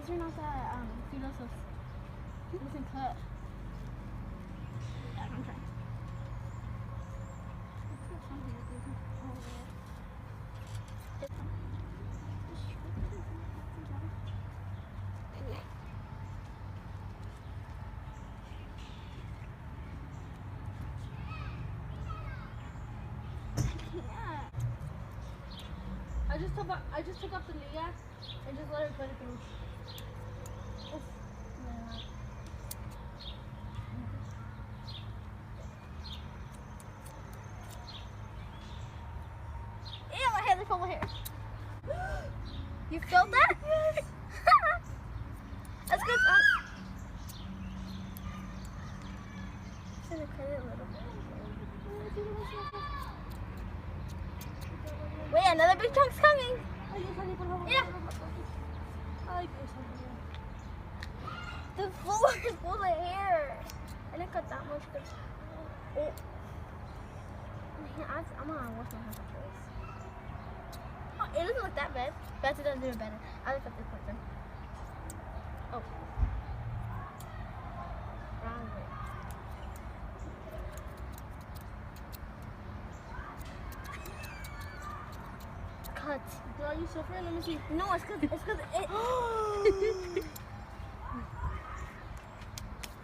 These are not that filosos. It doesn't cut. Yeah, I'm trying. I just took up the liga and just let her cut it through. Ew, my hair, full of hair. You felt that? Yes. That's good. I'm gonna cut it a little bit. Wait, another big chunk's coming. Yeah. The floor is full of hair. I didn't cut that much. Oh. I'm gonna wash my hands after this. Oh, it doesn't look that bad. Betsy does do it better. I look at this person. Oh. Wrong way. Cut. Girl, are you suffering? Let me see. No, it's cause it.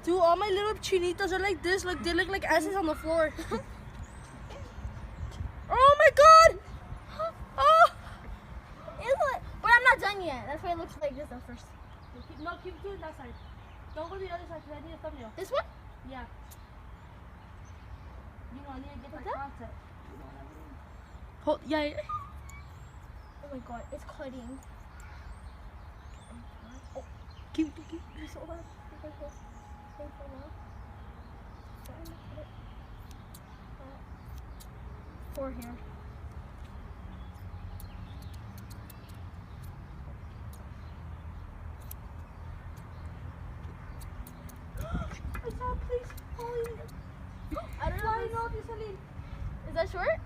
Dude, all my little chinitos are like this. Like they look like asses on the floor. Oh my god! Oh! But I'm not done yet. That's why it looks like this at first. No, keep doing that side. Don't go to the other side because I need a thumbnail. This one? Yeah. You know, I need to get that content. Hold, yeah. Oh my god, it's cutting. Oh. Keep. It's so hard. Four here. I saw a place falling. I don't Flying know. off, you Celine. Is that short?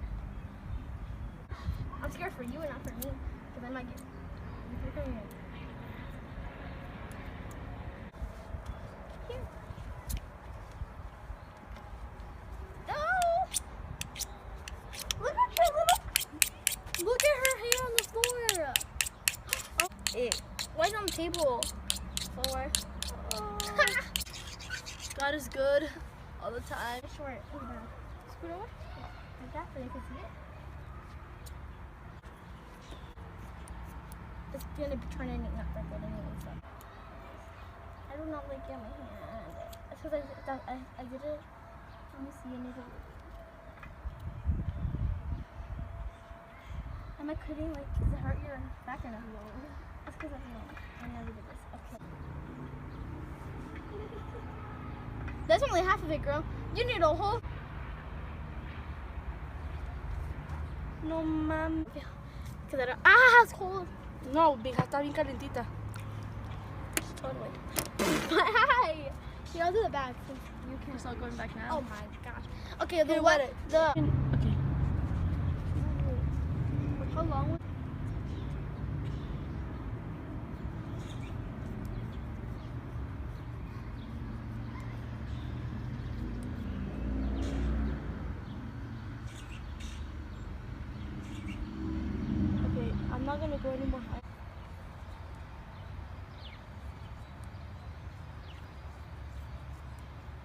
I'm scared for you and not for me. Because I might get. You're coming in. Here. No! Look at your little. Look at her hair on the floor. Oh, ew. Why is it on the table? Floor. Oh. God is good all the time. It's short. Look at that. Scoot over. Like that so they can see it. It's gonna be turning up like that anyway, so. I do not like it on my hand. It's because I did it. Let me see, I need to. Am I cutting like, does it hurt your back or no? That's because I never did this. Okay. That's only half of it, girl. You need a whole. No, ma'am. Because I don't. Ah, it's cold. No, mija, está bien calentita. Totally. Hi. Yeah, I'll do the back since you We're can. still going back now. Oh my gosh. Okay, the Here, what? wet it. The. Okay. How long was? Okay, I'm not gonna go anymore.